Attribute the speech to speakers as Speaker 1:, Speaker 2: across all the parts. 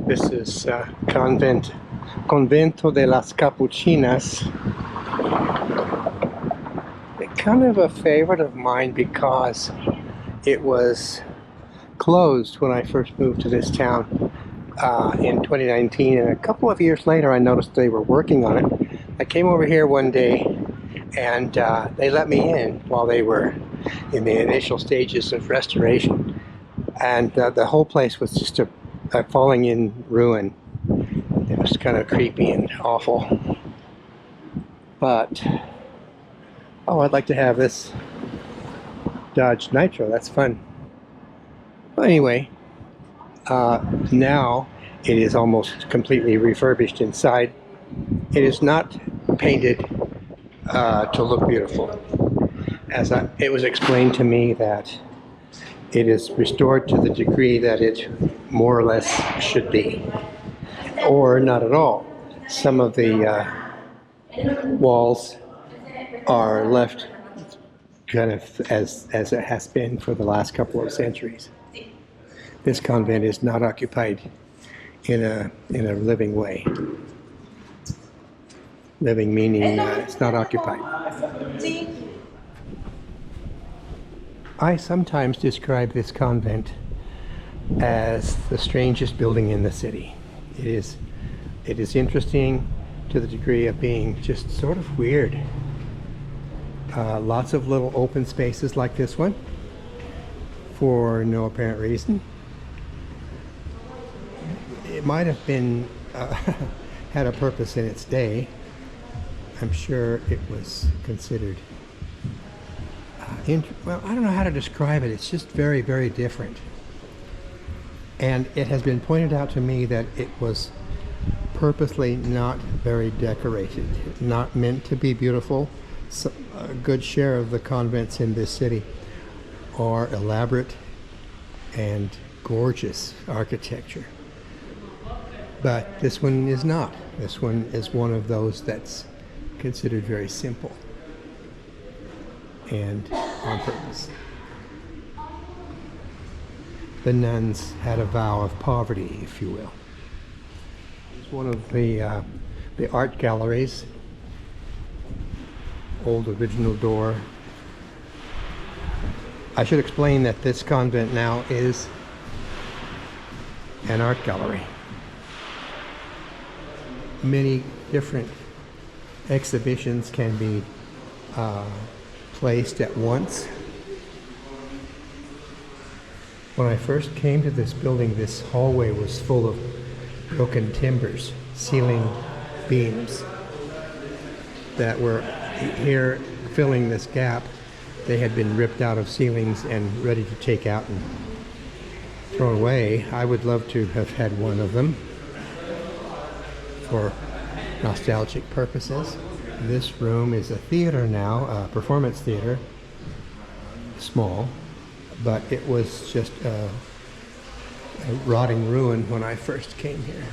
Speaker 1: This is Convento de las Capuchinas. Kind of a favorite of mine because it was closed when I first moved to this town in 2019, and a couple of years later I noticed they were working on it. I came over here one day and they let me in while they were in the initial stages of restoration, and the whole place was just a falling in ruin. It was kind of creepy and awful, but oh, I'd like to have this Dodge Nitro. That's fun. Well, anyway, now it is almost completely refurbished inside. It is not painted to look beautiful. It was explained to me that it is restored to the degree that it more or less should be, or not at all. Some of the walls are left kind of as it has been for the last couple of centuries. This convent is not occupied in a living way. Living meaning it's not occupied. I sometimes describe this convent as the strangest building in the city. It is interesting to the degree of being just sort of weird. Lots of little open spaces like this one for no apparent reason. It might have been had a purpose in its day. I'm sure it was considered well, I don't know how to describe it. It's just very, very different. And it has been pointed out to me that it was purposely not very decorated, not meant to be beautiful. So, a good share of the convents in this city are elaborate and gorgeous architecture. But this one is not. This one is one of those that's considered very simple and on purpose. The nuns had a vow of poverty, if you will. It's one of the art galleries. Old original door. I should explain that this convent now is an art gallery. Many different exhibitions can be placed at once. When I first came to this building, this hallway was full of broken timbers, ceiling beams that were here filling this gap. They had been ripped out of ceilings and ready to take out and thrown away. I would love to have had one of them for nostalgic purposes. This room is a theater now, a performance theater, small, but it was just a rotting ruin when I first came here.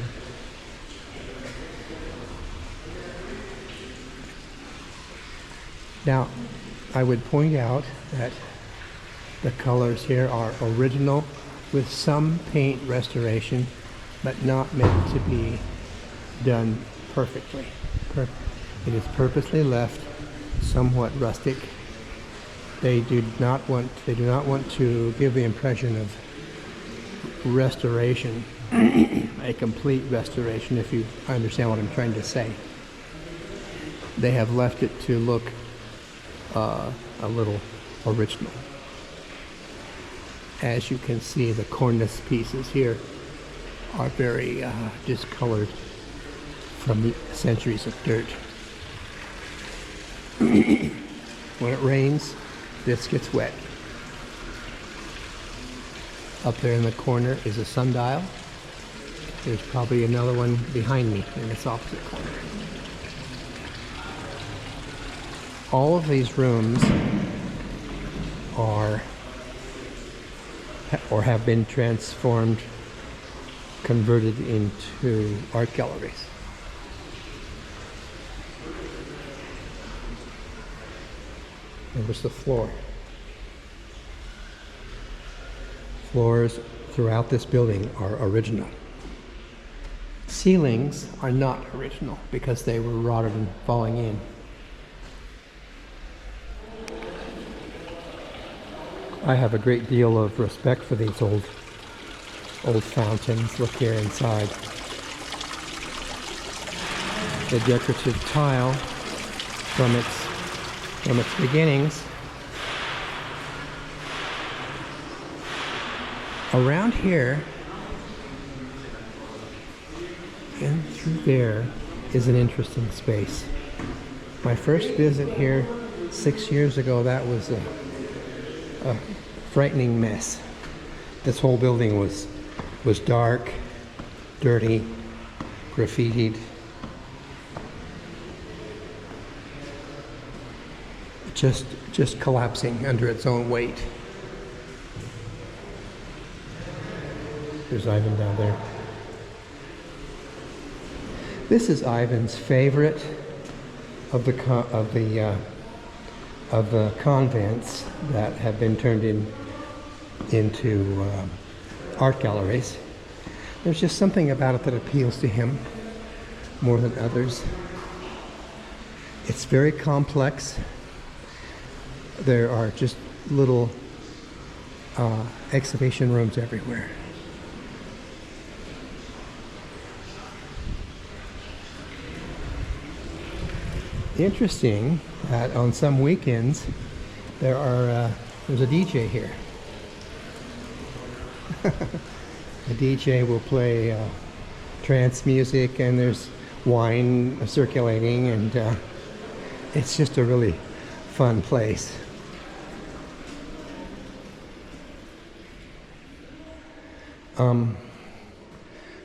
Speaker 1: Now, I would point out that the colors here are original with some paint restoration, but not meant to be done perfectly. It is purposely left somewhat rustic. They do not want to give the impression of restoration, a complete restoration, if you understand what I'm trying to say. They have left it to look a little original. As you can see, the cornice pieces here are very discolored from centuries of dirt. When it rains, this gets wet. Up there in the corner is a sundial. There's probably another one behind me in this opposite corner. All of these rooms are or have been transformed, converted into art galleries. Notice the floor. Floors throughout this building are original. ceilings are not original because they were rotted and falling in. I have a great deal of respect for these old fountains. Look here inside. The decorative tile from its beginnings. Around here and through there is an interesting space. My first visit here 6 years ago, that was a frightening mess. This whole building was dark, dirty, graffitied. Just collapsing under its own weight. There's Ivan down there. This is Ivan's favorite of the convents that have been turned into art galleries. There's just something about it that appeals to him more than others. It's very complex. There are just little exhibition rooms everywhere. Interesting that on some weekends there's a DJ here. The DJ will play trance music, and there's wine circulating, and it's just a really fun place.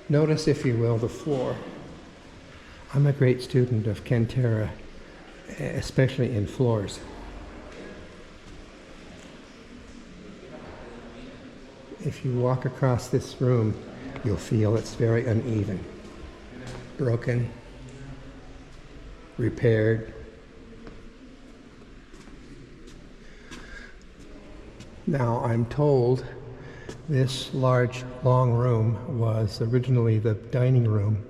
Speaker 1: Notice, if you will, the floor. I'm a great student of Cantera, especially in floors. If you walk across this room, you'll feel it's very uneven, broken, repaired. Now, I'm told this large, long room was originally the dining room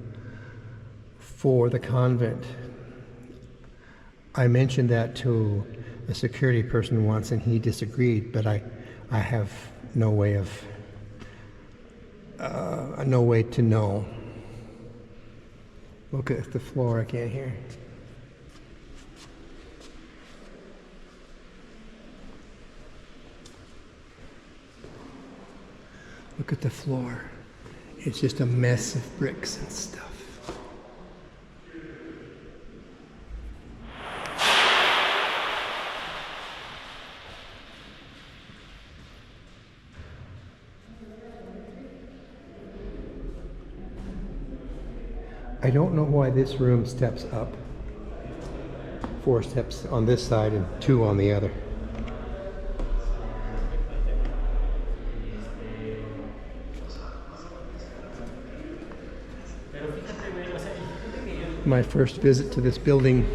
Speaker 1: for the convent. I mentioned that to a security person once, and he disagreed, but I have no way to know. Look at the floor again here. Look at the floor. It's just a mess of bricks and stuff. I don't know why this room steps up. 4 steps on this side and 2 on the other. My first visit to this building,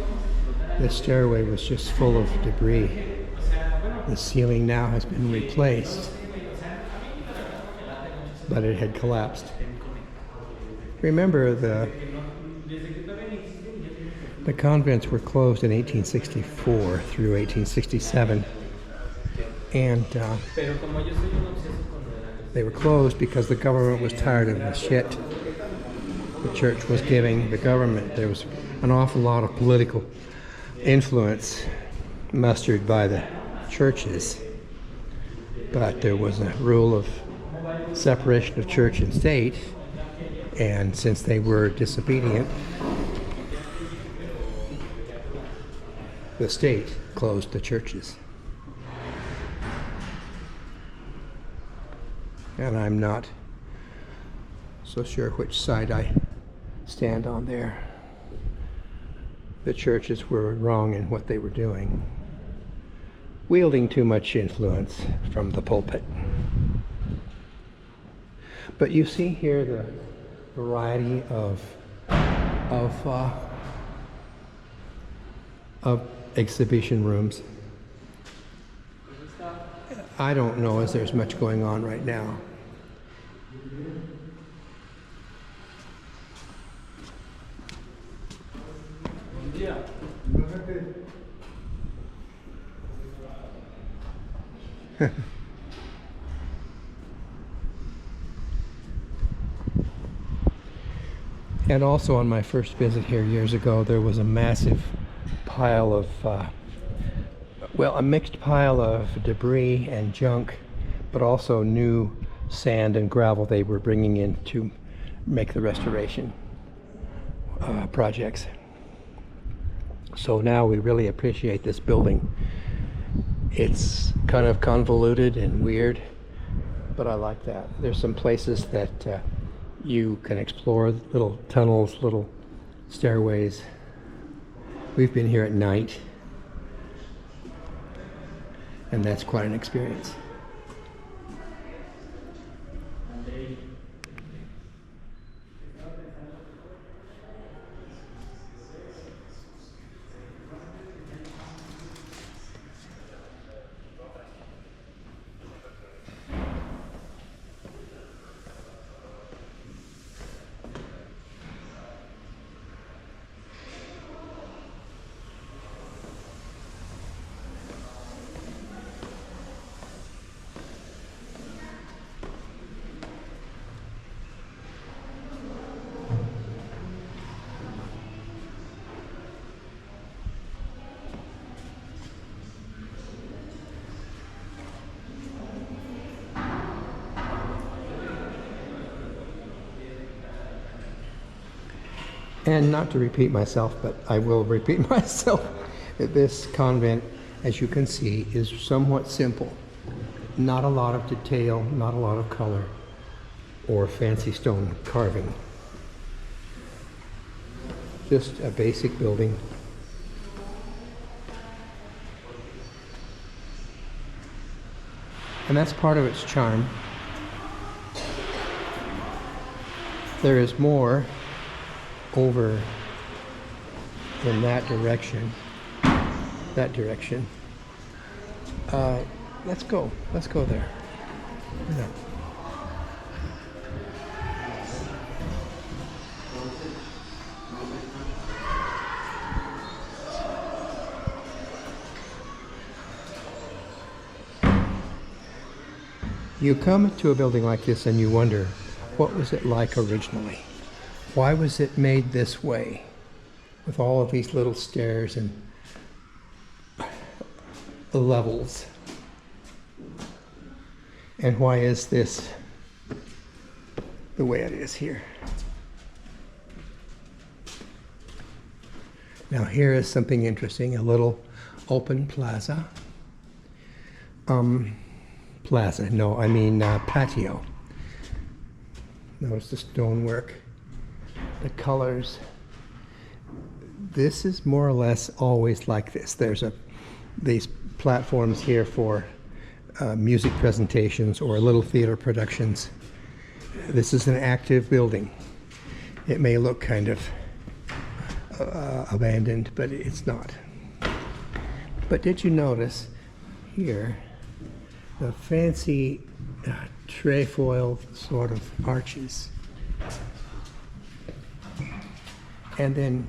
Speaker 1: this stairway was just full of debris. The ceiling now has been replaced, but it had collapsed. Remember, the convents were closed in 1864 through 1867, and they were closed because the government was tired of the shit the church was giving the government. There was an awful lot of political influence mustered by the churches, but there was a rule of separation of church and state, and since they were disobedient, the state closed the churches. And I'm not so sure which side I stand on there. The churches were wrong in what they were doing, wielding too much influence from the pulpit. But you see here the variety of exhibition rooms. I don't know as there's much going on right now. And also on my first visit here years ago, there was a massive pile of, well, a mixed pile of debris and junk, but also new sand and gravel they were bringing in to make the restoration projects. So now we really appreciate this building. It's kind of convoluted and weird, but I like that. There's some places that you can explore, little tunnels, little stairways. We've been here at night, and that's quite an experience. And not to repeat myself, but I will repeat myself, that this convent, as you can see, is somewhat simple. Not a lot of detail, not a lot of color, or fancy stone carving. Just a basic building. And that's part of its charm. There is more over in that direction. Let's go there. Yeah. You come to a building like this and you wonder, what was it like originally? Why was it made this way, with all of these little stairs and levels? And why is this the way it is here? Now here is something interesting, a little open plaza. Patio. Notice the stonework. The colors. This is more or less always like this. There's these platforms here for music presentations or little theater productions. This is an active building. It may look kind of abandoned, but it's not. But did you notice here the fancy trefoil sort of arches? And then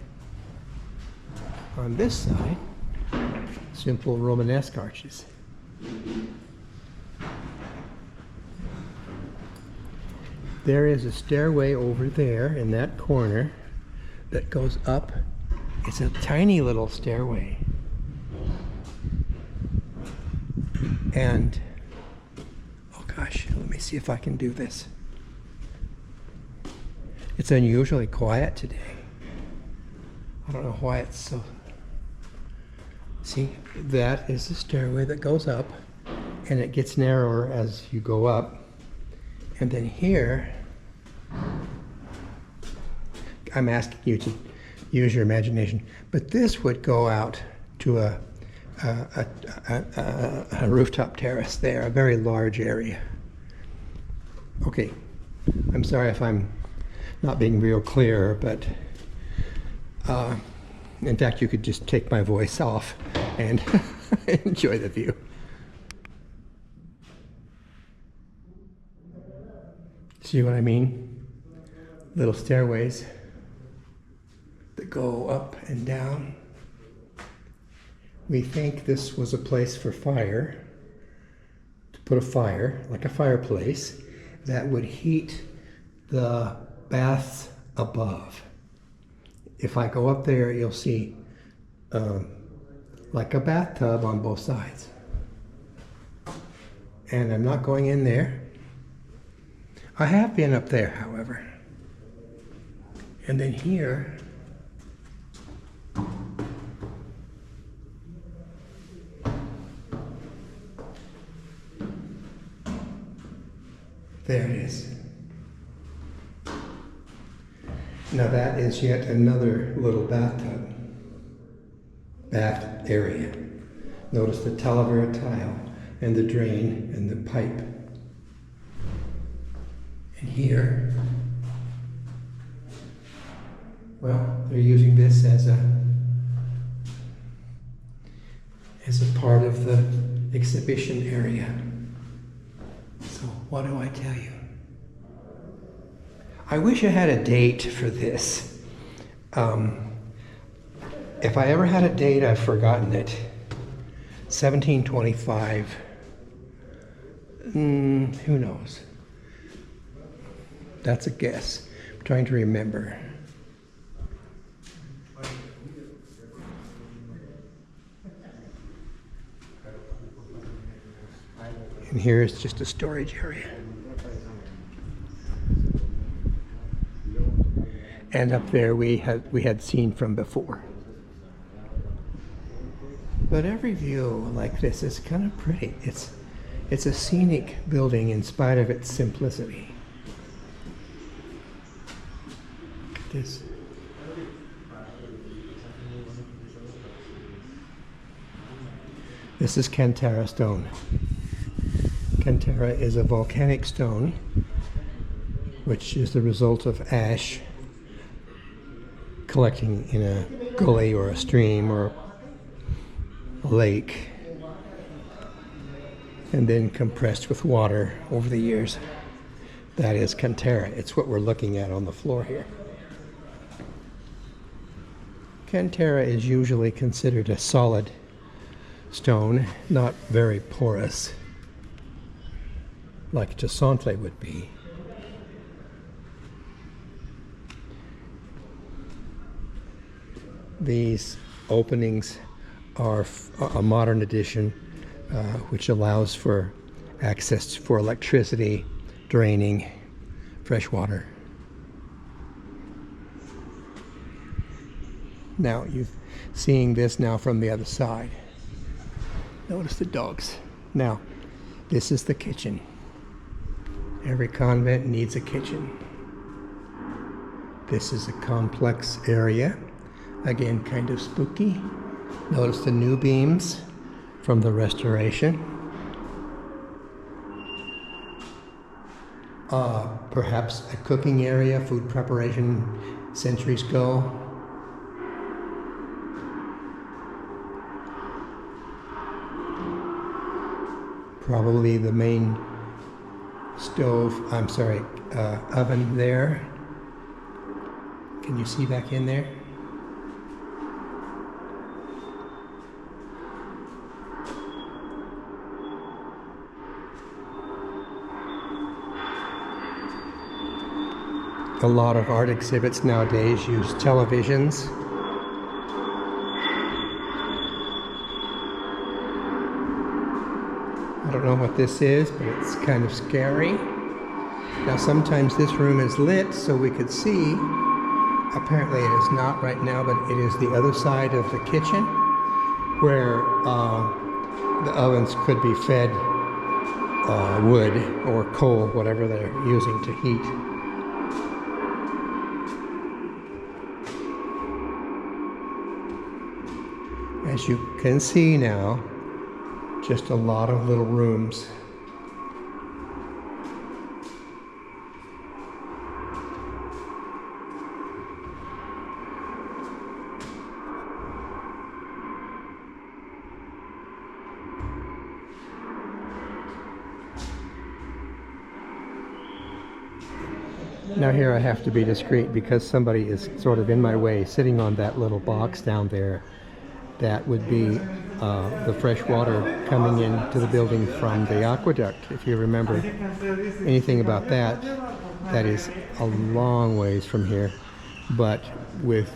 Speaker 1: on this side, simple Romanesque arches. There is a stairway over there in that corner that goes up. It's a tiny little stairway. And, oh gosh, let me see if I can do this. It's unusually quiet today. I don't know why it's so... See, that is the stairway that goes up, and it gets narrower as you go up. And then here, I'm asking you to use your imagination, but this would go out to a rooftop terrace there, a very large area. Okay, I'm sorry if I'm not being real clear, but in fact, you could just take my voice off and enjoy the view. See what I mean? Little stairways that go up and down. We think this was a place for fire, to put a fire, like a fireplace, that would heat the baths above. If I go up there, you'll see like a bathtub on both sides. And I'm not going in there. I have been up there, however. And then here, there it is. Now that is yet another little bathtub, bath area. Notice the Talavera tile and the drain and the pipe. And here, well, they're using this as a part of the exhibition area. So what do I tell you? I wish I had a date for this. If I ever had a date, I've forgotten it. 1725. Who knows? That's a guess. I'm trying to remember. And here's just a storage area. And up there we had seen from before. But every view like this is kind of pretty. It's a scenic building in spite of its simplicity. Look at this. This is Cantara stone. Cantara is a volcanic stone, which is the result of ash collecting in a gully or a stream or a lake, and then compressed with water over the years. That is Cantara. It's what we're looking at on the floor here. Cantara is usually considered a solid stone, not very porous, like Jacintle would be. These openings are a modern addition, which allows for access for electricity, draining, fresh water. Now you're seeing this now from the other side. Notice the dogs. Now, this is the kitchen. Every convent needs a kitchen. This is a complex area. Again, kind of spooky. Notice the new beams from the restoration. Perhaps a cooking area, food preparation centuries ago. Probably the main oven there. Can you see back in there? A lot of art exhibits nowadays use televisions. I don't know what this is, but it's kind of scary. Now sometimes this room is lit so we could see. Apparently it is not right now, but it is the other side of the kitchen where the ovens could be fed wood or coal, whatever they're using to heat. As you can see now, just a lot of little rooms. Now here I have to be discreet because somebody is sort of in my way, sitting on that little box down there. That would be the fresh water coming into the building from the aqueduct. If you remember anything about that, that is a long ways from here, but with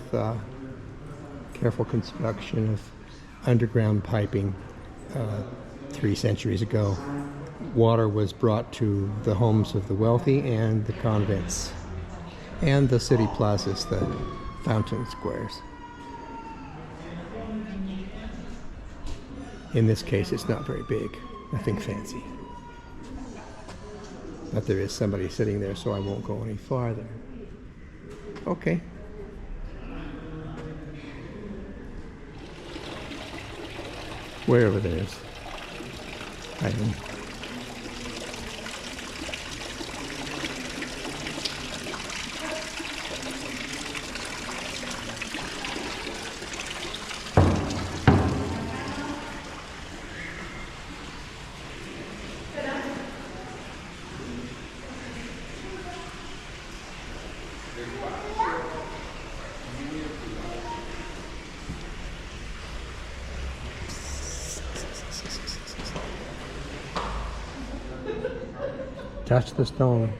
Speaker 1: careful construction of underground piping 3 centuries ago, water was brought to the homes of the wealthy and the convents and the city plazas, the fountain squares. In this case, it's not very big, nothing fancy. But there is somebody sitting there, so I won't go any farther. Okay. Wherever there is. I don't know. Touch the stone.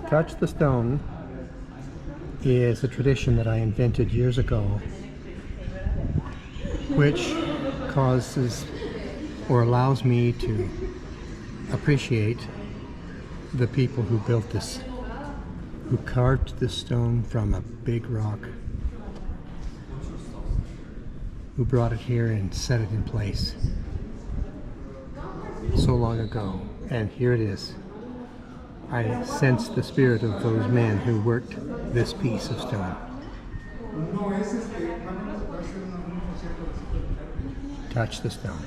Speaker 1: Touch the stone is a tradition that I invented years ago, which causes or allows me to appreciate the people who built this, who carved this stone from a big rock, who brought it here and set it in place so long ago. And here it is. I sense the spirit of those men who worked this piece of stone. Touch the stone.